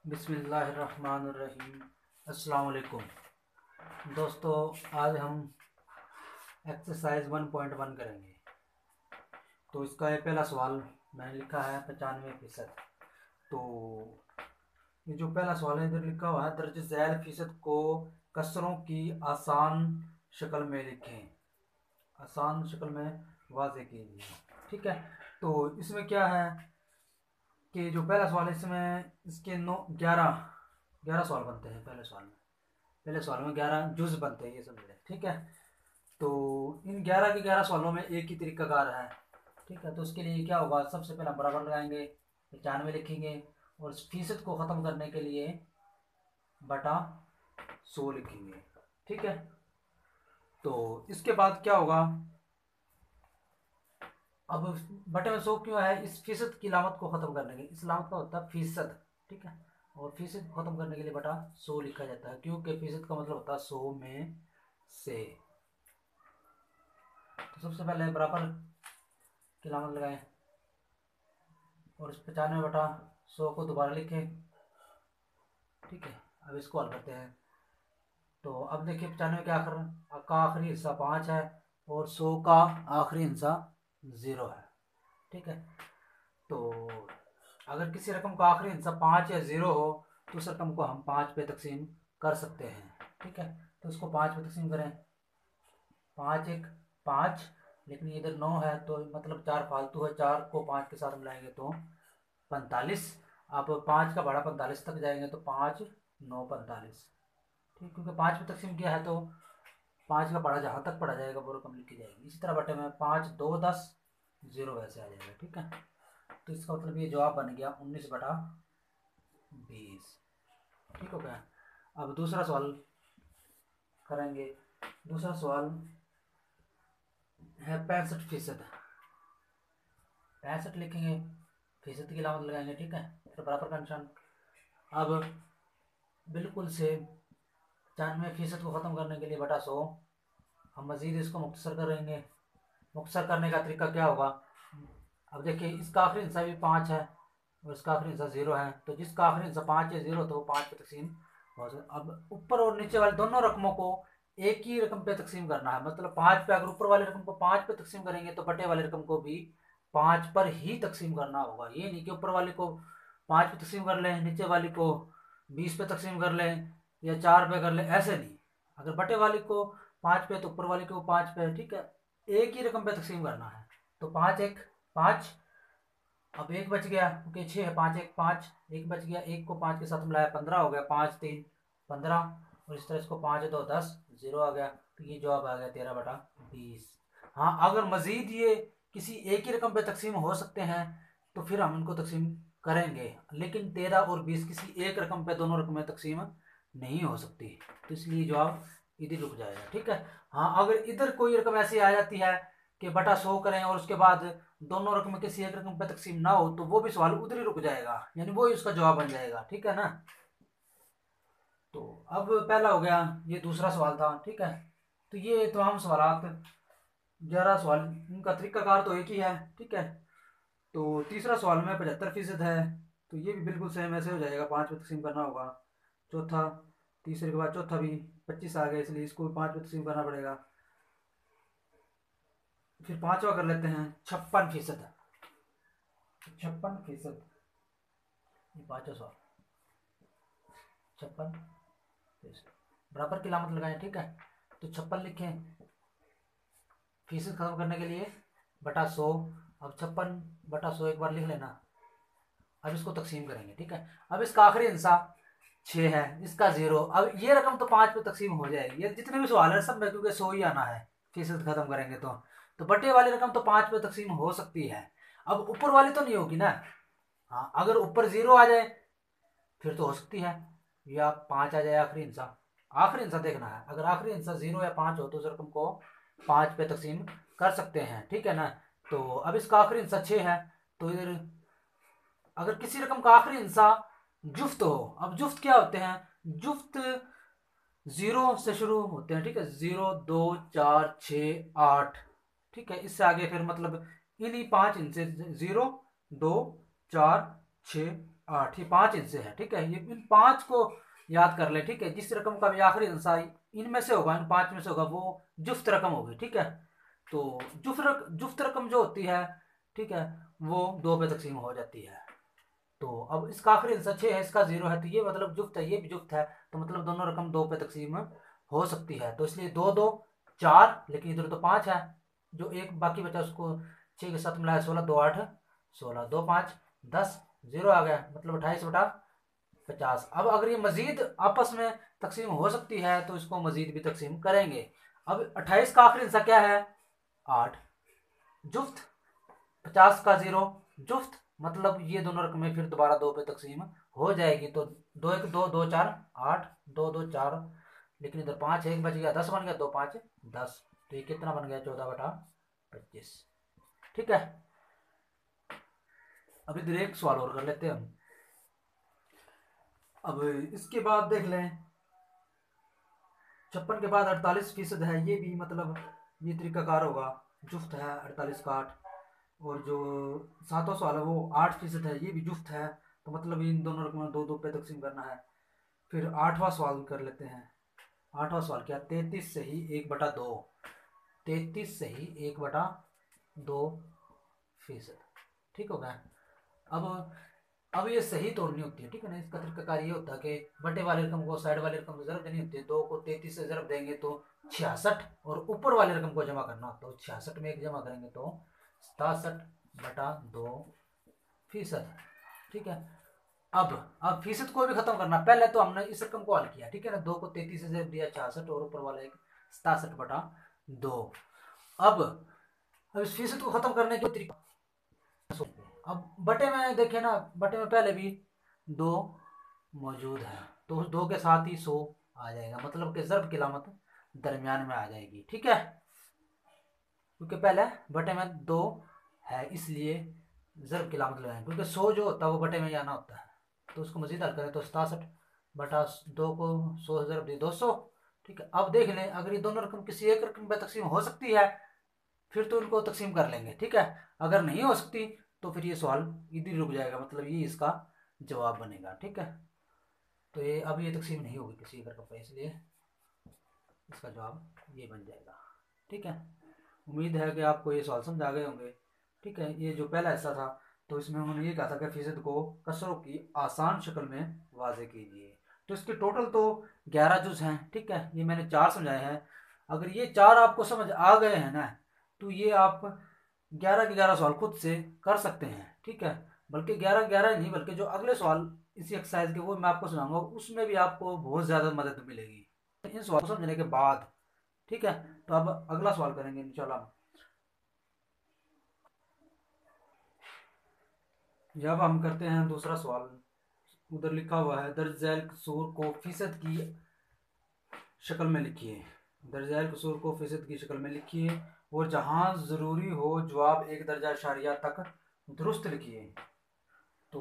बिस्मिल्लाहिर्रहमानिर्रहीम। अस्सलाम वालेकुम दोस्तों, आज हम एक्सरसाइज 1.1 करेंगे। तो इसका ये पहला सवाल मैंने लिखा है 95%। तो ये जो पहला सवाल है इधर लिखा हुआ है, दर्ज झैल फीसद को कसरों की आसान शक्ल में लिखें, आसान शक्ल में वाज़े कीजिए। ठीक है, तो इसमें क्या है कि जो पहला सवाल है इसमें इसके 11 सवाल बनते हैं। पहले सवाल में 11 जुज बनते हैं, ये समझ लें। ठीक है, तो इन 11 के 11 सवालों में एक ही तरीकाकार है। ठीक है, तो उसके लिए क्या होगा, सबसे पहले बराबर लगाएंगे, 95 लिखेंगे और फीसद को ख़त्म करने के लिए बटा 100 लिखेंगे। ठीक है, तो इसके बाद क्या होगा, अब बटे में 100 क्यों है, इस फीसद की लामत को ख़त्म करने के लिए, इस लामत का होता है फीसद। ठीक है, और फीसद को ख़त्म करने के लिए बटा 100 लिखा जाता है, क्योंकि फीसद का मतलब होता है 100 में से। तो सबसे पहले बराबर की लामत लगाएं और इस 95 बटा 100 को दोबारा लिखें। ठीक है, अब इसको हल करते हैं। तो अब देखिए 95 का आखिरी हिस्सा 5 है और 100 का आखिरी हिस्सा 0 है। ठीक है, तो अगर किसी रकम का आखिरी हिस्सा 5 या 0 हो तो उस रकम को हम 5 पे तकसीम कर सकते हैं। ठीक है, तो इसको 5 पे तकसीम करें। 5 एक 5, लेकिन इधर 9 है तो मतलब 4 फालतू है, 4 को 5 के साथ मिलाएंगे तो 45। अब 5 का बड़ा 45 तक जाएंगे तो 5 9 45। ठीक, क्योंकि 5 पे तकसीम किया है तो 5 का बड़ा जहाँ तक पड़ा जाएगा वो रकम लिखी जाएगी। इसी तरह बटे में 5 2 10 0 वैसे आ जाएगा। ठीक है, तो इसका मतलब ये जवाब बन गया 19 बटा 20। ठीक हो गया। अब दूसरा सवाल करेंगे। दूसरा सवाल है 65%। 65 लिखेंगे, फीसद की लामत लगाएंगे। ठीक है, तो बराबर का निशान। अब बिल्कुल से 95% को ख़त्म करने के लिए बटा 100 हम मज़ीद इसको मुख्तसर करेंगे। मुख्तसर करने का तरीका क्या होगा, अब देखिए इसका आखिरी हिस्सा भी 5 है और इसका आखिरी हिस्सा 0 है, तो जिसका आखिरी हिस्सा 5 या 0 तो वो 5 पे तकसीम हो सकता। अब ऊपर और नीचे वाले दोनों रकमों को एक ही रकम पे तकसीम करना है, मतलब 5 पे अगर ऊपर वाले रकम को 5 पे तकसीम करेंगे तो बटे वाले रकम को भी 5 पर ही तकसीम करना होगा। ये नहीं कि ऊपर वाले को 5 पे तकसीम कर लें, नीचे वाली को 20 पे तकसीम कर लें या 4 पे कर लें, ऐसे नहीं। अगर बटे वाली को 5 पे तो ऊपर वाली को 5 पे। ठीक है, एक ही रकम पे तकसीम करना है। तो 5 एक 5, अब एक बच गया क्योंकि 6 है, 5 एक 5, एक बच गया, एक को 5 के साथ मिलाया 15 हो गया, 5 3 15, और इस तरह इसको 5 2 10 0 आ गया। तो ये जवाब आ गया 13 बटा 20। हाँ, अगर मजीद ये किसी एक ही रकम पे तकसीम हो सकते हैं तो फिर हम इनको तकसीम करेंगे, लेकिन 13 और 20 किसी एक रकम पे दोनों रकमें तकसीम नहीं हो सकती, तो इसलिए जवाब इधर रुक जाएगा। ठीक है, हाँ, अगर इधर कोई रकम ऐसी आ जाती है कि बटा 100 करें और उसके बाद दोनों रकम किसी एक रकम पे तकसीम ना हो तो वो भी सवाल उधर ही रुक जाएगा, यानी वो ही उसका जवाब बन जाएगा। ठीक है ना, तो अब पहला हो गया, ये दूसरा सवाल था। ठीक है, तो ये तमाम सवाल 11 सवाल, इनका तरीकाकार तो एक ही है। ठीक है, तो तीसरा सवाल में 75% है, तो ये भी बिल्कुल सेम ऐसे हो जाएगा, 5 पे तकसीम करना होगा। चौथा, तीसरे के बाद चौथा भी 25 आ गया, इसलिए इसको भी 5 पे तकसीम करना पड़ेगा। फिर पांचवा कर लेते हैं 56%। 56%, ये पांचवा सवाल 56 बराबर की लामत लगाएं। ठीक है, तो 56 लिखें, फीसद खत्म करने के लिए बटा 100। अब 56 बटा 100 एक बार लिख लेना। अब इसको तकसीम करेंगे। ठीक है, अब इसका आखिरी हिस्सा 6 है, इसका 0। अब ये रकम तो 5 पे तकसीम हो जाएगी, ये जितने भी सवाल है सब में क्योंकि 100 ही आना है, फीसद खत्म करेंगे तो बटे वाली रकम तो 5 पे तकसीम हो सकती है। अब ऊपर वाली तो नहीं होगी ना। हाँ, अगर ऊपर 0 आ जाए फिर तो हो सकती है, या 5 आ जाए आखिरी हिस्सा। आखिरी हिस्सा देखना है, अगर आखिरी हिस्सा 0 या 5 हो तो उस रकम को 5 पे तकसीम कर सकते हैं। ठीक है ना, तो अब इसका आखिरी हिस्सा 6 है, तो इधर अगर किसी रकम का आखिरी हिस्सा जुफ्त हो, अब जुफ्त क्या होते हैं, जुफ्त 0 से शुरू होते हैं। ठीक है, 0 2 4 6 8। ठीक है, इससे आगे फिर मतलब इन्हीं 5 हिस्से 0 2 4 6 8, ये 5 इनसे है, ठीक है। ये इन 5 को याद कर ले, ठीक है। जिस रकम का भी आखिरी हिस्सा इनमें से होगा, इन 5 में से होगा, वो जुफ्त रकम होगी, ठीक है। तो जुफ्त रकम जो होती है, ठीक है, वो 2 पे तकसीम हो जाती है। तो अब इसका आखिरी हिस्सा 6 है, इसका 0 है, तो ये मतलब जुफ्त है, ये भी जुफ्त है, तो मतलब दोनों रकम 2 पे तकसीम हो सकती है। तो इसलिए 2 2 4, लेकिन इधर तो 5 है, जो एक बाकी बचा उसको 6 के साथ मिलाया 16, 2 8 16, 2 5 10, 0 आ गया, मतलब 28/50। अब अगर ये मजीद आपस में तकसीम हो सकती है तो इसको मजीद भी तकसीम करेंगे। अब 28 का आखिरी हिस्सा क्या है? 8 जुफ्त, 50 का 0 जुफ्त, मतलब ये दोनों रकमें फिर दोबारा 2 पे तकसीम हो जाएगी। तो 2 1 2 2 4 8, 2 2 4, लेकिन इधर 5 1 बच गया, 10 बन गया, 2 5 10, तो ये कितना बन गया? 14/25, ठीक है। अब इधर एक सवाल और कर लेते हैं हम। अब इसके बाद देख लें, 56 के बाद 48% है, ये भी मतलब ये तरीकाकार होगा, जुफ्त है 48 का 8। और जो 7वां सवाल है वो 8% है, ये भी जुफ्त है, तो मतलब इन दोनों रकम 2 2 पे तकसीम करना है। फिर 8वां सवाल कर लेते हैं। 8वां सवाल क्या? 33 से ही 1/2, 33 से ही 1/2%, ठीक हो गया। अब ये सही तोड़नी होती है, ठीक है ना। इसका तरीकाकार ये होता है कि बटे वाले रकम को साइड वाले रकम को जरब देनी होती है। 2 को 33 से जरब देंगे तो 66, और ऊपर वाले रकम को जमा करना होता है, तो 66 में 1 जमा करेंगे तो 67/2%, ठीक है। अब फीसद को भी खत्म करना, पहले तो हमने इस रकम को हल किया, ठीक है ना। 2 को 33 से जरब दिया 66, और ऊपर वाला एक 67/2। अब इस फीसद को खत्म करने के तरीका, अब बटे में देखें ना, बटे में पहले भी 2 मौजूद है, तो उस 2 के साथ ही 100 आ जाएगा, मतलब कि ज़र्ब की अलामत दरमियान में आ जाएगी, ठीक है। क्योंकि पहले बटे में 2 है, इसलिए ज़र्ब की अलामत लगाएंगे, क्योंकि 100 जो होता है वो बटे में ही आना होता है। तो उसको मजीद हल करें तो 67/2 को 100 से ज़र्ब दी 200, ठीक है। अब देख लें, अगर ये दोनों रकम किसी एक रकम पर तकसीम हो सकती है फिर तो इनको तकसीम कर लेंगे, ठीक है। अगर नहीं हो सकती तो फिर ये सवाल इधर ही रुक जाएगा, मतलब ये इसका जवाब बनेगा, ठीक है। तो ये अब ये तकसीम नहीं होगी किसी एक रकम पर, इसलिए इसका जवाब ये बन जाएगा, ठीक है। उम्मीद है कि आपको ये सवाल समझ आ गए होंगे, ठीक है। ये जो पहला हिस्सा था तो इसमें उन्होंने ये कहा था कि फीसद को कसरों की आसान शक्ल में वाजे कीजिए। तो इसके टोटल तो 11 जुज हैं, ठीक है। ये मैंने 4 समझाए हैं। अगर ये 4 आपको समझ आ गए हैं ना, तो ये आप 11 के 11 सवाल खुद से कर सकते हैं, ठीक है। बल्कि 11 11 नहीं, बल्कि जो अगले सवाल इसी एक्सरसाइज के वो मैं आपको सुनाऊंगा, उसमें भी आपको बहुत ज़्यादा मदद मिलेगी इन सवाल को समझने के बाद, ठीक है। तो अब अगला सवाल करेंगे इंशाल्लाह। जब हम करते हैं दूसरा सवाल, उधर लिखा हुआ है दर्ज झैल कसूर को फीसद की शक्ल में लिखिए। दर्ज झैल कसूर को फीसद की शक्ल में लिखिए, और जहां ज़रूरी हो जवाब 1 दर्जा इशारिया तक दुरुस्त लिखिए। तो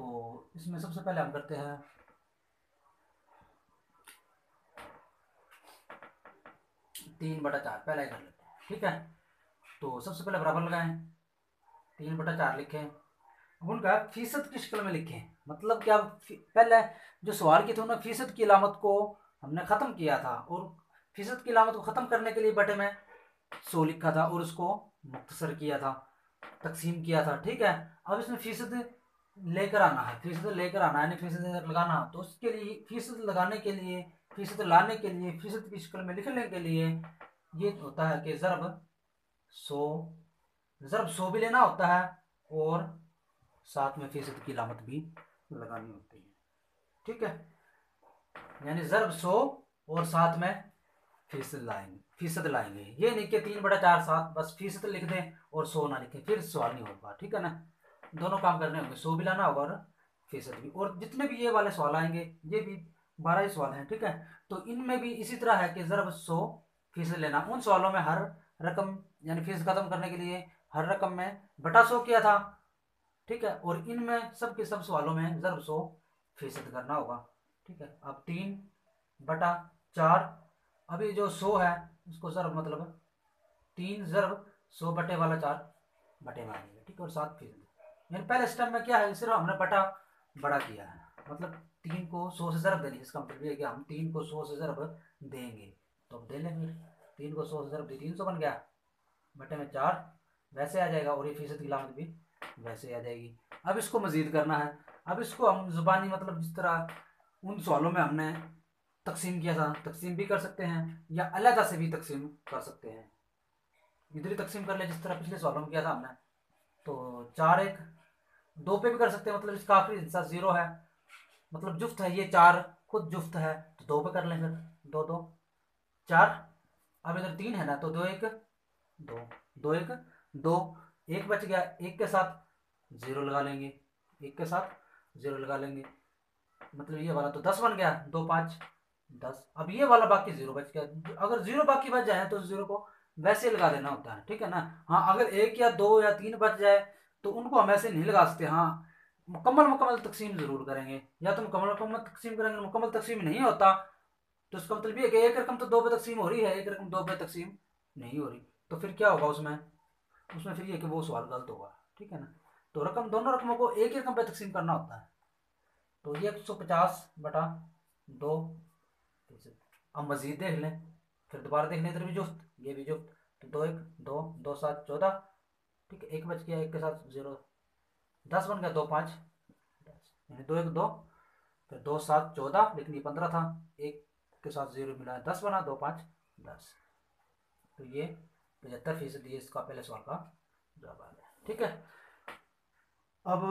इसमें सबसे पहले हम करते हैं 3/4, पहले ही कर लेते हैं, ठीक है। तो सबसे पहले बराबर लगाएं, 3/4 लिखें। अब उनका फीसद की शक्ल में लिखें, मतलब क्या? पहले जो सवाल की थी उन्होंने फीसद की अलामत को हमने ख़त्म किया था, और फीसद की अलामत को ख़त्म करने के लिए बटे में 100 लिखा था और उसको मुख्तसर किया था, तकसीम किया था, ठीक है। अब इसमें फीसद लेकर आना है, फीसद लेकर आना है, यानी फीसद लगाना। तो उसके लिए फीसद लगाने के लिए, फीसद लाने के लिए, फीसद की शक्ल में लिखने के लिए ये होता है कि सौ ज़रब 100 भी लेना होता है, और साथ में फीसद की अलामत भी लगानी होती है, ठीक है। यानी ज़रब 100 और साथ में फीसद लाएंगे। ये नहीं कि 3/4 साथ बस फीसद लिख दें और 100 ना लिखें, फिर सवाल नहीं होगा, ठीक है ना। दोनों काम करने होंगे, 100 भी लाना होगा और फीसद भी। और जितने भी ये वाले सवाल आएंगे ये भी 12 ही सवाल हैं, ठीक है। तो इनमें भी इसी तरह है कि ज़रब 100 फीसद लेना। उन सवालों में हर रकम यानी फीस खत्म करने के लिए हर रकम में बटा 100 किया था, ठीक है। और इनमें सब के सब सवालों में ज़रब 100% करना होगा, ठीक है। अब 3/4, अभी जो 100 है उसको ज़रब मतलब 3 ज़रब 100 बटे वाला 4 बटे में आएंगे, ठीक है। और 7%, यानी पहले स्टेप में क्या है, सिर्फ हमने बटा बड़ा किया है, मतलब 3 को 100 से ज़रब देनी, इसका मतलब ये है कि हम 3 को 100 से ज़रब देंगे, तो अब दे लें फिर। 3 को 100 से ज़रब दी 300 बन गया, बटे में 4 वैसे आ जाएगा, और ये फीसद की लामत भी वैसे आ जाएगी। अब इसको मज़ीद करना है। अब इसको हम ज़ुबानी मतलब जिस तरह उन सवालों में हमने तकसीम किया था, तकसीम भी कर सकते हैं या अलहदा से भी तकसीम कर सकते हैं। इधर ही तकसीम कर ले जिस तरह पिछले सवालों में किया था हमने। तो 4 एक 2 पे भी कर सकते हैं, मतलब इसका आखिरी हिस्सा 0 है, मतलब जुफ्त है, ये 4 खुद जुफ्त है, तो 2 पे कर लें फिर। 2 2 4। अब इधर 3 है ना, तो 2 1 2 2 1 2, एक बच गया, एक के साथ 0 लगा लेंगे, एक के साथ 0 लगा लेंगे, मतलब ये वाला तो 10 बन गया, 2 5 10। अब ये वाला बाकी 0 बच गया, अगर 0 बाकी बच जाए तो 0 को वैसे लगा देना होता है, ठीक है ना। हाँ, अगर 1 या 2 या 3 बच जाए तो उनको हम ऐसे नहीं लगा सकते। हाँ, मुकम्मल तकसीम जरूर करेंगे, या तो मुकम्मल तकसीम करेंगे, मुकम्मल तकसीम नहीं होता तो इसका मतलब ये है कि एक रकम तो 2 पे तकसीम हो रही है, एक रकम 2 पे तकसीम नहीं हो रही, तो फिर क्या होगा उसमें, उसमें फिर ये कि वो सवाल गलत होगा, ठीक है ना। तो रकम, दोनों रकमों को एक ही रकम पे तकसीम करना होता है। तो ये 150/2। अब मजीद देख लें, फिर दोबारा देख लें, इधर भी जुफ्त, ये भी जुफ्त, तो 2 1 2 2 7 14, ठीक है, एक बच गया, एक के साथ 0 10 बन गया, 2 5 10, यानी 2 1 2, फिर 2 7 14, लेकिन ये 15 था, एक के साथ 0 मिला है, 10 बना, 2 5 10। तो ये 75% ये इसका पहले सवाल का जवाब आ गया, ठीक है। अब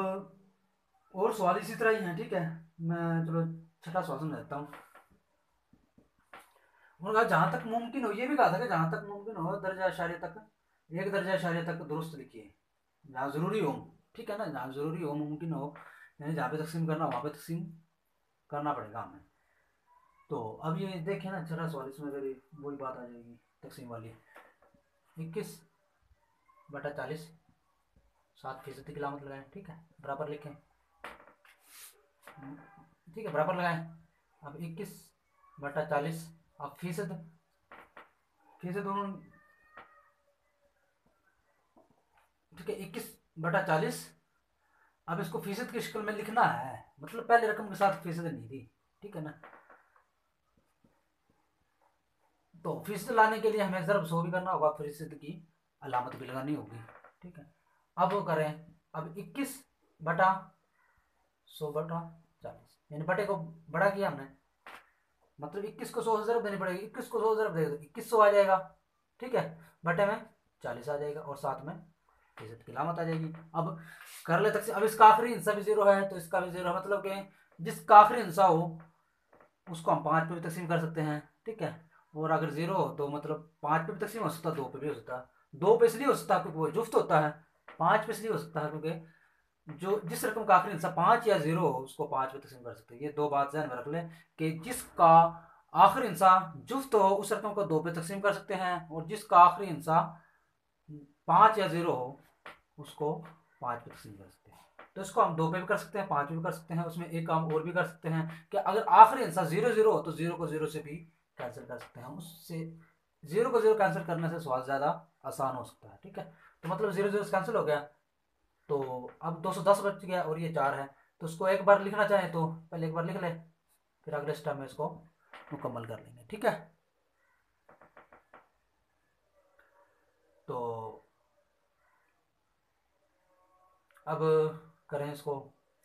और सवाल इसी तरह ही हैं, ठीक है। मैं चलो छठा सवाल समझाता हूँ। उन्होंने कहा जहाँ तक मुमकिन हो, ये भी कहा था कि जहाँ तक मुमकिन हो दर्जा इशारे तक, एक दर्जा इशारे तक दुरुस्त लिखिए, जहाँ ज़रूरी हो, ठीक है ना, जहाँ ज़रूरी हो, मुमकिन हो, यानी जहाँ पे तकसीम करना वहाँ पे तकसीम करना पड़ेगा हमें। तो अब ये देखें ना, छठा सवाल, इसमें अगर वही बात आ जाएगी तकसीम वाली। 21/40, 7% की लामत लगाएं, ठीक है, बराबर लिखें, ठीक है, बराबर लगाएं। अब 21/40, अब फीसद, फीसद दोनों, ठीक है, 21/40। अब इसको फीसद की शक्ल में लिखना है, मतलब पहले रकम के साथ फीसद नहीं थी, ठीक है ना। तो फीसद लाने के लिए हमें ज़रब 100 भी करना होगा, फीसद की अलामत भी लगानी होगी, ठीक है। अब वो करें, अब 21/100/40, यानी बटे को बड़ा किया हमने, मतलब 21 को 100 से ज़रब देनी पड़ेगी, 21 को 100 ज़रब देगा तो 2100 आ जाएगा, ठीक है, बटे में 40 आ जाएगा, और साथ में फीसद की लामत आ जाएगी। अब कर ले तक से, अब इसका आखिरी हिस्सा भी 0 है तो इसका भी 0 है, मतलब कि जिसका आखिरी हिस्सा हो उसको हम 5 पे भी तकसीम कर सकते हैं, ठीक है। और अगर 0 हो तो मतलब 5 पे भी तकसीम हो सकता है, 2 पे भी हो सकता है। 2 पे इसलिए हो सकता है क्योंकि वो जुफ्त होता है, 5 पे इसलिए हो सकता है क्योंकि जो जिस रकम का आखिरी हिस्सा 5 या 0 हो उसको 5 पे तकसीम कर सकते हैं। ये दो बात ध्यान में रख लें कि जिसका आखिरी हिस्सा जुफ्त हो उस रकम को 2 पे तकसीम कर सकते हैं, और जिसका आखिरी हिस्सा 5 या 0 हो उसको 5 पे तकसीम कर सकते हैं। तो इसको हम 2 पे भी कर सकते हैं, 5 पे भी कर सकते हैं। उसमें एक काम और भी कर सकते हैं कि अगर आखिरी हिस्सा 0 0 हो तो 0 को 0 से भी कैंसिल कर सकते हैं, उससे 0 को 0 कैंसिल करने से सवाल ज़्यादा आसान हो सकता है, ठीक है। तो मतलब 0 0 कैंसिल हो गया, तो अब 210 बच गया, और ये 4 है, तो उसको एक बार लिखना चाहें तो पहले एक बार लिख ले, फिर अगले स्टेप में इसको मुकम्मल कर लेंगे, ठीक है। तो अब करें इसको,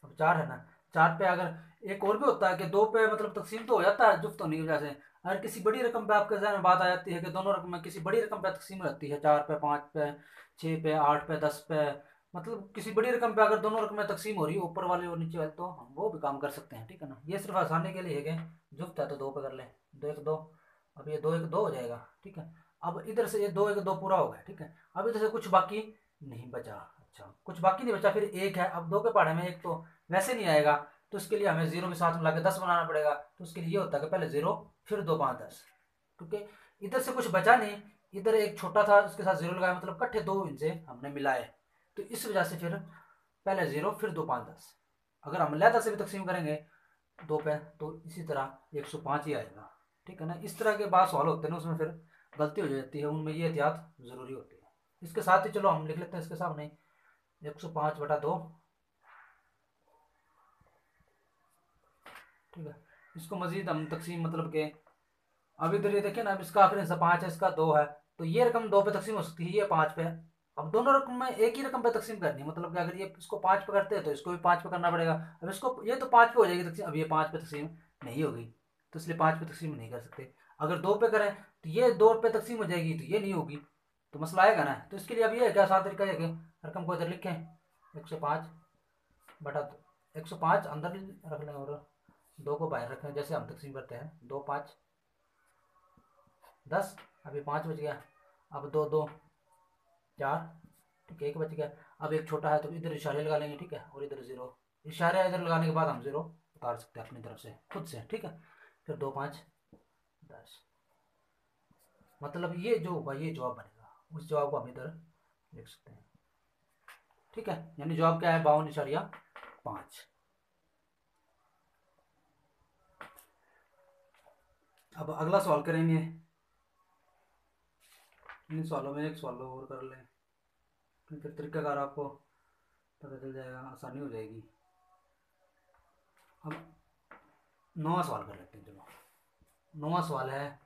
अब 4 है ना, 4 पे अगर एक और भी होता है कि 2 पे मतलब तकसीम तो हो जाता है जुफ्त होने की वजह से, अगर किसी बड़ी रकम पे आपके जहन में बात आ जाती है कि दोनों रकम में किसी बड़ी रकम पे तकसीम हो जाती है, 4 पे 5 पे 6 पे 8 पे 10 पे, मतलब किसी बड़ी रकम पे अगर दोनों रकम में तकसीम हो रही है, ऊपर वाले और नीचे वाले, तो हम वो भी काम कर सकते हैं, ठीक है ना। ये सिर्फ आसानी के लिए है कि जुफ्त है तो 2 पे कर लें, 2 1 2, अब ये 2 1 2 हो जाएगा, ठीक है। अब इधर से ये 2 1 2 पूरा हो गया, ठीक है। अब इधर से कुछ बाकी नहीं बचा, अच्छा कुछ बाकी नहीं बचा, फिर एक है, अब 2 के पहाड़े में एक तो वैसे नहीं आएगा, तो इसके लिए हमें 0 में साथ मिला के 10 बनाना पड़ेगा। तो उसके लिए ये होता है कि पहले 0 फिर 2 5 10, क्योंकि इधर से कुछ बचा नहीं, इधर एक छोटा था उसके साथ 0 लगाया, मतलब इकट्ठे 2 इनसे हमने मिलाए, तो इस वजह से फिर पहले 0 फिर 2 5 10। अगर हम लहदा से भी तकसीम करेंगे 2 पे तो इसी तरह 105 ही आएगा, ठीक है ना। इस तरह के बाद सवाल होते हैं ना, उसमें फिर गलती हो जाती है, उनमें ये एहतियात ज़रूरी होती है। इसके साथ ही चलो हम लिख लेते हैं इसके सामने 105/2, ठीक है। इसको मजीद हम तकसीम मतलब के, अब इधर ये देखें ना, अब इसका आखिरी हिस्सा 5 है, इसका 2 है, तो ये रकम 2 पे तकसीम हो सकती है, ये 5 पे है। अब दोनों रकम में एक ही रकम पे तकसीम करनी है, मतलब कि अगर ये इसको 5 पे करते हैं तो इसको भी 5 पे करना पड़ेगा। अब इसको ये तो 5 पे हो जाएगी तकसीम, अब ये 5 पे तकसीम नहीं होगी, तो इसलिए 5 पे तकसीम नहीं कर सकते। अगर 2 पे करें तो ये 2 पे तकसीम हो जाएगी, तो ये नहीं होगी, तो मसला आएगा ना। तो इसके लिए अब ये है क्या आसान तरीका है कि रकम को इधर लिखें, 105 बटा 105 अंदर रख लें और 2 को बाहर रखें, जैसे हम तकसीम करते हैं, 2 5 10, अभी 5 बच गया, अब 2 2 4, ठीक है, 1 बच गया। अब एक छोटा है तो इधर इशारे लगा लेंगे, ठीक है, और इधर 0, इशारे इधर लगाने के बाद हम 0 उतार सकते हैं अपनी तरफ से खुद से, ठीक है। फिर 2 5 10, मतलब ये जो होगा ये जवाब बनेगा, उस जवाब को हम इधर लिख सकते हैं, ठीक है। यानी जवाब क्या है, 52.5। अब अगला सवाल करेंगे, इन सवालों में एक सवाल और कर लें, फिर तरीकाकार आपको पता चल जाएगा, आसानी हो जाएगी। अब 9वां सवाल कर लेते हैं, चलो 9वां सवाल है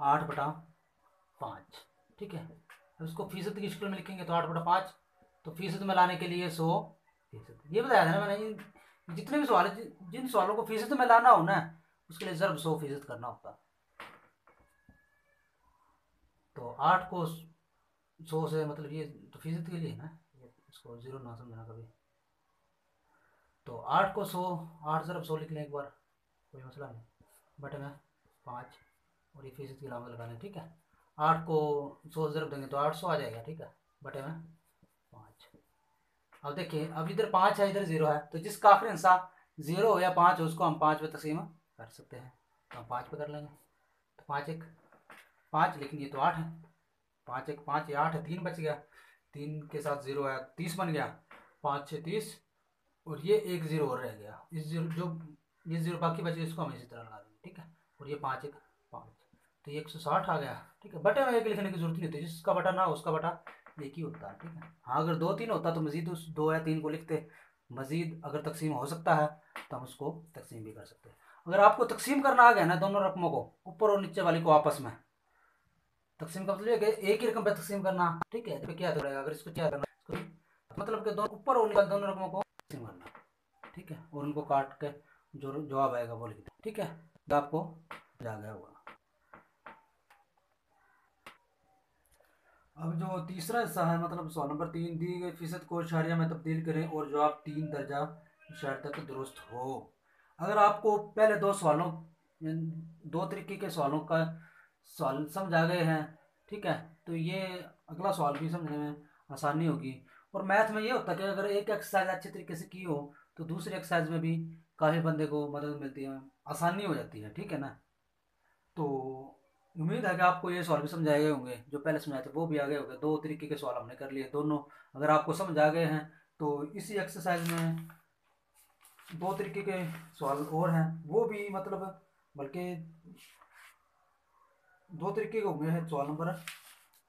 8/5, ठीक है। अब इसको फीसद की शक्ल में लिखेंगे तो 8/5, तो फीसद में लाने के लिए 100%। ये बताया था ना मैंने, जितने भी सवाल है, जिन सवालों को फीसद में लाना हो ना, उसके लिए ज़रूर 100% करना होता है। तो 8 को 100 से मतलब ये तो फीसद के लिए ना, ये इसको 0 ना समझना कभी। तो 8 को 100, 8 ज़रब 100 लिख लें एक बार, कोई मसला नहीं, बटे में 5 और ये फीसद की अलामत लगाना है, ठीक है। 8 को 100 ज़रब देंगे तो 800 आ जाएगा, ठीक है, बटे में 5। अब देखिए, अब इधर 5 है, इधर 0 है, तो जिसका आखिरी हिस्सा 0 हो या 5 हो उसको हम 5 पे तकसीम कर सकते हैं, तो हम 5 पे कर लेंगे। तो 5 1 5, लेकिन ये तो 8 है, 5 1 5, ये 8 है, 3 बच गया, 3 के साथ 0 है, 30 बन गया, 5 6 30, और ये एक 0 और रह गया, इस 0 जो ये 0 बाकी बचे इसको हम इसी तरह लगा देंगे, ठीक है। और ये 5 1 5, तो ये 160 आ गया, ठीक है। बटे में एक लिखने की जरूरत नहीं होती, जिसका बटा ना उसका बटा एक ही होता है, ठीक है। हाँ, अगर 2 3 होता तो मजीद उस 2 या 3 को लिखते, मजीद अगर तकसीम हो सकता है तो हम उसको तकसीम भी कर सकते हैं। अगर आपको तकसीम करना आ गया ना दोनों रकमों को, ऊपर और नीचे वाली को आपस में तकसीम का मतलब है कि एक ही रकम पे तकसीम करना, ठीक है। तो क्या करेगा, अगर इसको क्या करना, इसको मतलब कि दोनों ऊपर और नीचे दोनों रकमों को तकसीम करना, ठीक है, और उनको काट के जो जवाब आएगा वो लिख दें, ठीक है। तो आपको जा गया होगा। अब जो तीसरा हिस्सा है, मतलब सवाल नंबर 3, दी गई फीसद को इशारिया में तब्दील करें और जवाब 3 दर्जा इशारे तक दुरुस्त हो। अगर आपको पहले दो सवालों, दो तरीके के सवालों का सवाल समझ आ गए हैं, ठीक है, तो ये अगला सवाल भी समझने में आसानी होगी। और मैथ में ये होता है कि अगर एक एक्सरसाइज अच्छे तरीके से की हो तो दूसरी एक्सरसाइज में भी काफ़ी बंदे को मदद मिलती है, आसानी हो जाती है, ठीक है ना। तो उम्मीद है कि आपको ये सवाल भी समझ आ गए होंगे, जो पहले समझाए थे वो भी आ गए होंगे। दो तरीके के सवाल हमने कर लिए दोनों, अगर आपको समझ आ गए हैं तो इसी एक्सरसाइज में दो तरीके के सवाल और हैं, वो भी मतलब बल्कि दो तरीके के होंगे हैं। सवाल नंबर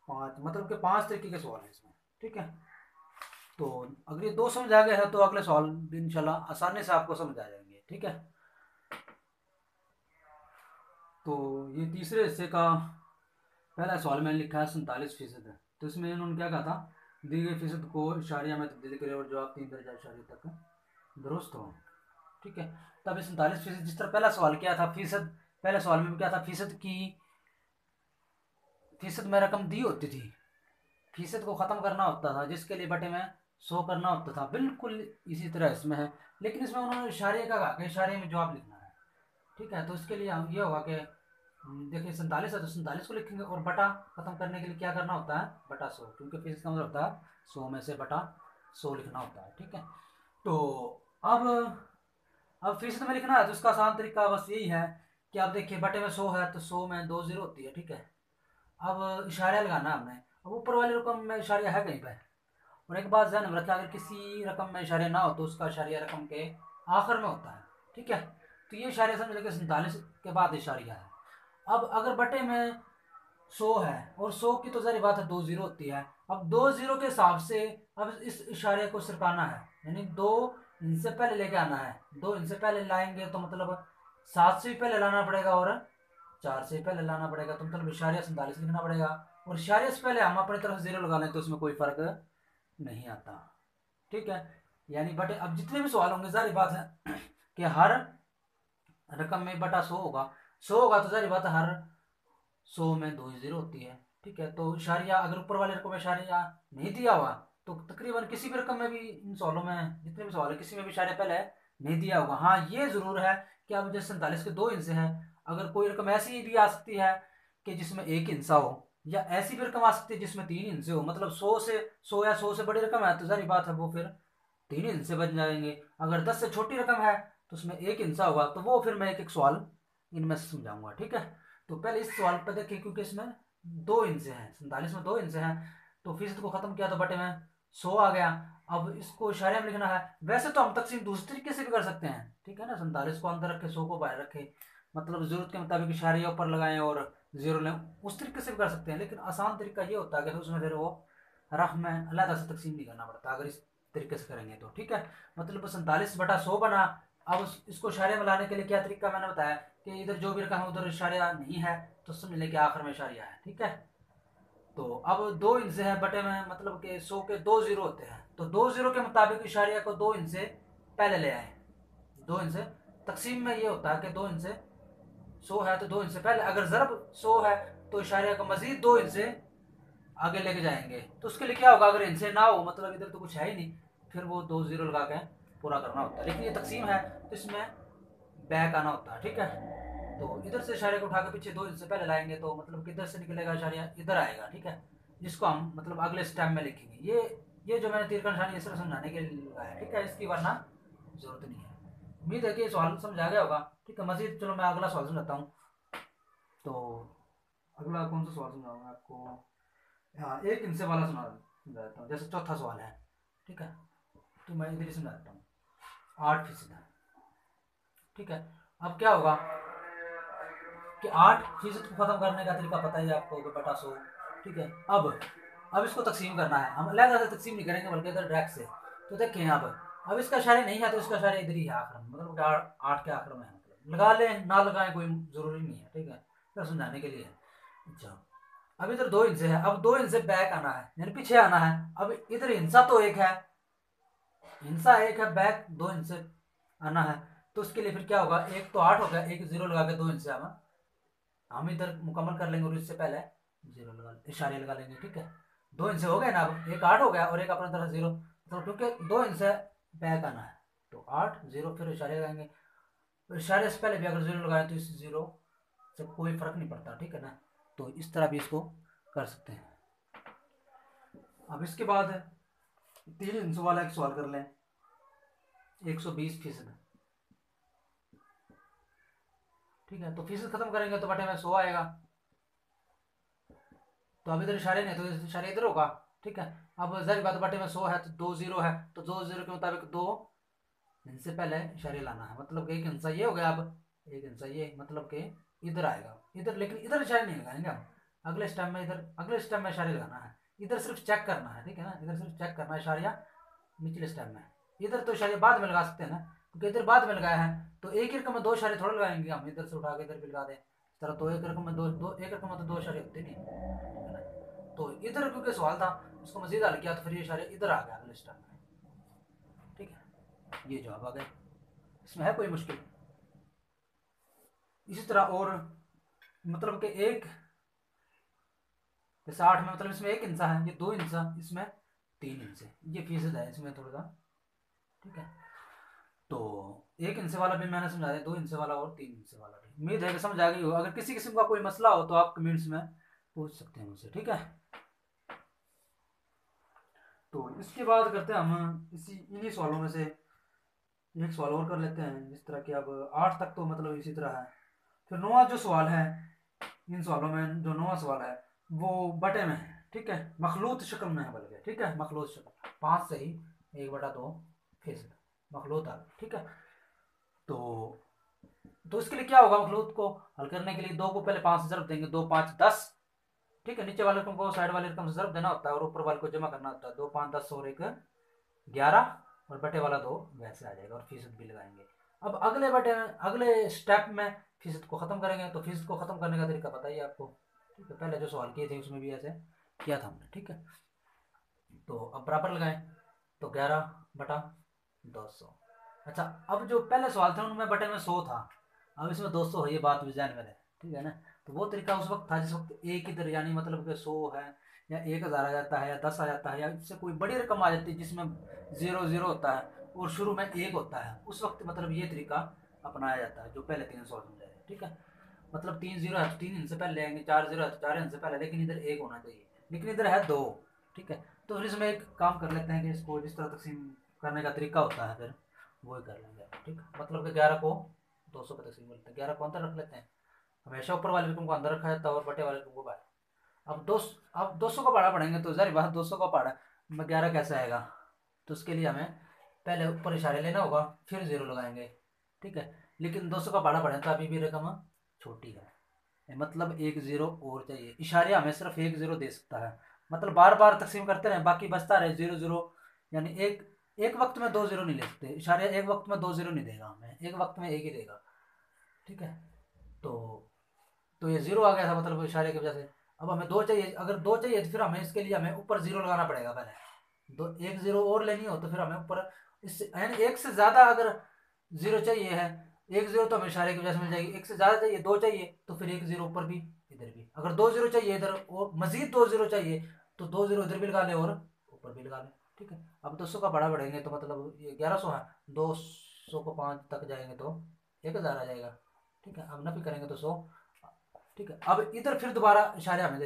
5, मतलब कि 5 तरीके के सवाल हैं इसमें, ठीक है। तो अगर ये दो समझ आ गए हैं तो अगले सवाल भी इंशाल्लाह आसानी से आपको समझ आ जाएंगे, ठीक है। तो ये तीसरे हिस्से का पहला सवाल मैंने लिखा है 47%। है तो इसमें इन्होंने क्या कहा था, दी गई फीसद को इशारिया में तब्दील करें और जवाब 3 दर्जा इशारे तक दुरुस्त हो, ठीक है। तब 47%, जिस तरह पहला सवाल क्या था फीसद, पहले सवाल में क्या था, फीसद में रकम दी होती थी, फीसद को ख़त्म करना होता था, जिसके लिए बटे में 100 करना होता था, बिल्कुल इसी तरह इसमें है। लेकिन इसमें उन्होंने इशारे का कहा कि इशारे में जवाब लिखना है, ठीक है। तो इसके लिए हम ये होगा कि देखिए 47 है तो 47 को लिखेंगे, और बटा खत्म करने के लिए क्या करना होता है, बटा 100, क्योंकि फीस का मतलब होता है 100 में से बटा 100 लिखना होता है, ठीक है। तो अब अब फीसद में लिखना है तो इसका आसान तरीका बस यही है कि आप देखिए बटे में 100 है तो 100 में 2 0 होती है, ठीक है। अब इशारा लगाना है हमने, अब ऊपर वाली रकम में इशारा है कहीं पे, और एक बात ध्यान में रखें, अगर किसी रकम में इशारा ना हो तो उसका इशारा रकम के आखिर में होता है, ठीक है। तो ये इशारा समझ लेके 47 के बाद इशारिया है। अब अगर बटे में 100 है और 100 की तो जारी बात है 2 0 होती है, अब 2 0 के हिसाब से अब इस इशारे को सरकाना है, यानी 2 इनसे पहले लेके आना है, 2 इनसे पहले लाएंगे तो मतलब 7 से भी पहले लाना पड़ेगा और 4 से पहले लाना पड़ेगा, तो मतलब इशारिया 47 लिखना पड़ेगा। और इशारिया से पहले हम अपनी तरफ से 0 लगा लें तो उसमें कोई फर्क नहीं आता। ठीक है, यानी बटे अब जितने भी सवाल होंगे जारी बात है कि हर रकम में बटा 100 होगा, 100 होगा तो जारी बात है हर 100 में 2 जीरो होती है। ठीक है, तो इशारिया अगर ऊपर वाले रकम में इशारिया नहीं दिया हुआ तो तकरीबन किसी भी रकम में भी, इन सवालों में जितने भी सवाल है किसी में भी इशारिया पहले नहीं दिया होगा। हाँ ये जरूर है कि अब जैसे 47 के 2 हिस्से हैं, अगर कोई रकम ऐसी भी आ सकती है कि जिसमें एक हिस्सा हो, या ऐसी भी रकम आ सकती है जिसमें 3 हिस्से हो, मतलब 100 से 100 या 100 से बड़ी रकम है तो जारी बात है वो फिर 3 हिस्से बन जाएंगे। अगर 10 से छोटी रकम है तो उसमें एक हिस्सा होगा, तो वो फिर मैं एक एक सवाल इनमें से समझाऊंगा। ठीक है, तो पहले इस सवाल पर देखिए, क्योंकि इसमें 2 हिस्से हैं, 47 में 2 हिस्से हैं, तो फीसद को खत्म किया तो बटे में 100 आ गया। अब इसको इशारे में लिखना है। वैसे तो हम तकसीम दूसरे तरीके से भी कर सकते हैं, ठीक है ना, 47 को अंदर रखे 100 को बाहर रखे, मतलब जरूरत के मुताबिक इशारे ऊपर लगाएं और 0 लें, उस तरीके से भी कर सकते हैं। लेकिन आसान तरीका ये होता है कि उसमें फिर वो रफ में अलग से तकसीम नहीं करना पड़ता अगर इस तरीके से करेंगे तो। ठीक है, मतलब 47/100 बना। अब इसको इशारे में लाने के लिए क्या तरीका मैंने बताया कि इधर जो भी रखा है उधर इशारा नहीं है तो समझ लें कि आखिर में इशारिया है। ठीक है, तो अब 2 हिस्से हैं बटे में, मतलब कि 100 के 2 जीरो होते हैं, तो 2 जीरो के मुताबिक इशारिया को 2 हिस्से पहले ले आए। 2 हिस्से तकसीम में ये होता है कि 2 हिस्से 100 है तो 2 हिस्से पहले, अगर ज़रब 100 है तो इशारिया को मजीद 2 हिस्से आगे लेके जाएंगे। तो उसके लिए क्या होगा, अगर इनसे ना हो, मतलब इधर तो कुछ है ही नहीं, फिर वो 2 जीरो लगा के पूरा करना होता है। लेकिन ये तकसीम है तो इसमें बैक आना होता है। ठीक है, तो इधर से इशारे को उठा के पीछे 2 हिस्से पहले लाएंगे तो मतलब किधर से निकलेगा इशारिया, इधर आएगा। ठीक है, जिसको हम मतलब अगले स्टेप में लिखेंगे। ये जो मैंने तीर का निशान ये सिर्फ समझाने के लिए लगाया। ठीक है, इसकी वरना जरूरत नहीं है। उम्मीद है कि सवाल समझ आ गया होगा। ठीक है, मजीद चलो मैं अगला सवाल समझाता हूँ। तो अगला कौन सा सवाल समझाऊंगा आपको, हाँ एक इनसे वाला समझाता हूँ। जैसे चौथा सवाल है, ठीक है, तो मैं इधर ही समझाता हूँ, 8% है। ठीक है, अब क्या होगा कि 8% को खत्म करने का तरीका पता ही है आपको कि बटा 100। ठीक है, अब इसको तकसीम करना है, हम अलग से तकसीम नहीं करेंगे बल्कि इधर डायरेक्ट से। तो देखें अब इसका इशारे नहीं है तो इसका इशारे इधर ही है आखिर में, मतलब 8 के आखिर में है, मतलब लगा लें ना लगाएं कोई जरूरी नहीं है। ठीक है, फिर समझाने के लिए है। अच्छा, अब इधर 2 हिस्से है, अब 2 हिस्से बैक आना है यानी पीछे आना है। अब इधर हिस्सा तो एक है, हिस्सा एक है, बैक 2 हिस्से आना है। तो उसके लिए फिर क्या होगा, एक तो 8 हो गया, एक 0 लगा के 2 हिस्से हम इधर मुकम्मल कर लेंगे और इससे पहले 0 लगा इशारे लगा लेंगे। ठीक है, 2 हिस्से हो गए ना, अब एक 8 हो गया और एक अपनी तरफ 0, तो क्योंकि 2 हिस्से बैक आना है तो 8 0 फिर इशारे लगाएंगे। इशारे से पहले भी अगर 0 लगाए तो इस 0 से कोई फर्क नहीं पड़ता। ठीक है ना, तो इस तरह भी इसको कर सकते हैं। अब इसके बाद 3 हिस्सों वाला एक सवाल कर लें, 120%। ठीक है, तो फीसद खत्म करेंगे तो बटे में 100 आएगा। तो अब इधर इशारे नहीं तो इशारे इधर होगा। ठीक है, अब जाहिर बात बटे में 100 है तो 2 जीरो है, तो 2 जीरो के मुताबिक 2 इनसे पहले इशारे लाना है, मतलब कि एक हिस्सा ये हो गया, अब एक हिस्सा ये, मतलब कि इधर आएगा इधर, लेकिन इधर इशारे नहीं लगाएंगे हम, अगले स्टेप में इधर अगले स्टेप में इशारे लगाना है। इधर सिर्फ चेक करना है। ठीक है ना, इधर सिर्फ चेक करना है इशारिया निचले स्टेप में। इधर तो इशारे बाद में लगा सकते हैं ना, क्योंकि इधर बाद में लगाया है तो एक ही रकम में 2 इशारे थोड़ा लगाएंगे हम, इधर से उठा के इधर भी लगा दें इस तरह, तो एक रकम में एक रकम में तो 2 इशारे होते नहीं है ना। तो इधर क्योंकि सवाल था उसको मजीद हल किया तो फिर ये इशारे इधर आ गया अगले स्टेप में। ठीक है, ये जवाब आ गया, इसमें है कोई मुश्किल। इसी तरह और मतलब कि एक जैसे 8 में मतलब इसमें एक हिस्सा है, ये 2 हिस्सा, इसमें 3 हिस्से, ये फीसद है इसमें थोड़ा सा। ठीक है, तो एक हिस्से वाला भी मैंने समझा दिया, 2 हिस्से वाला और 3 हिस्से वाला भी। उम्मीद है कि समझ आ गई हो। अगर किसी किस्म का कोई मसला हो तो आप कमेंट्स में पूछ सकते हैं मुझसे। ठीक है, तो इसके बाद करते हैं हम इन्हीं सवालों में से एक सवाल और कर लेते हैं। जिस तरह कि अब 8 तक तो मतलब इसी तरह है। फिर 9वां जो सवाल है, इन सवालों में जो 9वां सवाल है वो बटे में है। ठीक है, मखलूत शक्ल में है बल्कि। ठीक है, मखलूत शक्ल 5 से ही 1/2% मखलूत आ गई। ठीक है, तो इसके लिए क्या होगा, मखलूत को हल करने के लिए 2 को पहले 5 से ज़रब देंगे, 2 5 10। ठीक है, नीचे वाले रकम को साइड वाले रकम से ज़रब देना होता है और ऊपर वाले को जमा करना होता है। 2 5 10 और 1 11। और बटे वाला 2 वैसे आ जाएगा और फीसद भी लगाएंगे। अब अगले बटे में अगले स्टेप में फीसद को ख़त्म करेंगे। तो फीसद को ख़त्म करने का तरीका पता ही है आपको, ठीक है। पहले जो सवाल किए थे उसमें भी ऐसे किया था हमने, ठीक है। तो अब बराबर लगाएं, तो 11/200। अच्छा, अब जो पहले सवाल थे उनमें बटे में 100 था, अब इसमें 200 है, ये बात भी ध्यान में रहे, ठीक है ना। तो वो तरीका उस वक्त था जिस वक्त एक इधर यानी मतलब कि 100 है या 1000 आ जाता है या 10 आ जाता है या इससे कोई बड़ी रकम आ जाती है जिसमें 0 0 होता है और शुरू में 1 होता है, उस वक्त मतलब ये तरीका अपनाया जाता है जो पहले 3 सवाल समझाए, ठीक है। मतलब 3 0 है तो 3 इनसे पहले आएंगे, 4 0 है तो 4 इनसे पहले, लेकिन इधर 1 होना चाहिए, लेकिन इधर है 2, ठीक है। तो फिर इसमें एक काम कर लेते हैं कि इसको जिस तरह तकसीम करने का तरीका होता है फिर वो ही कर लेंगे, ठीक है। मतलब कि 11 को 200 पे तकसीम करते हैं, 11 को अंदर रख लेते हैं, हमेशा ऊपर वाले रकम को अंदर रखा जाता है और बटे वाले रकम को बाहर। अब 200 का पहाड़ा पढ़ेंगे तो जारी बात 200 का पहाड़ा में 11 कैसे आएगा, तो उसके लिए हमें पहले ऊपर इशारे लेना होगा फिर 0 लगाएंगे, ठीक है। लेकिन 200 का पहाड़ा पढ़ें तो अभी भी रकम छोटी है, मतलब 1 0 और चाहिए, इशारे हमें सिर्फ 1 0 दे सकता है, मतलब बार बार तकसीम करते रहे बाकी बचता रहे 0 0, यानी एक एक वक्त में 2 0 नहीं ले सकते, इशारे एक वक्त में 2 0 नहीं देगा हमें, एक वक्त में एक ही देगा, ठीक है। तो ये 0 आ गया था मतलब इशारे की वजह से। अब हमें 2 चाहिए, अगर 2 चाहिए तो फिर हमें इसके लिए हमें ऊपर 0 लगाना पड़ेगा पहले, 1 0 और लेनी हो तो फिर हमें ऊपर इससे यानी एक से ज़्यादा अगर 0 चाहिए है, 1 0 तो हमें इशारे की वजह से मिल जाएगी, एक से ज़्यादा चाहिए 2 चाहिए तो फिर 1 0 ऊपर भी इधर भी, अगर 2 0 चाहिए इधर और मजीद 2 0 चाहिए तो 2 0 इधर भी लगा लें और ऊपर भी लगा लें, ठीक है। अब 200 का बड़ा बढ़ेंगे तो मतलब ये 1100 है, 200 को 5 तक जाएंगे तो 1000 आ जाएगा, ठीक है। अब नफी करेंगे तो 100, ठीक है। अब इधर फिर दोबारा इशारे हमें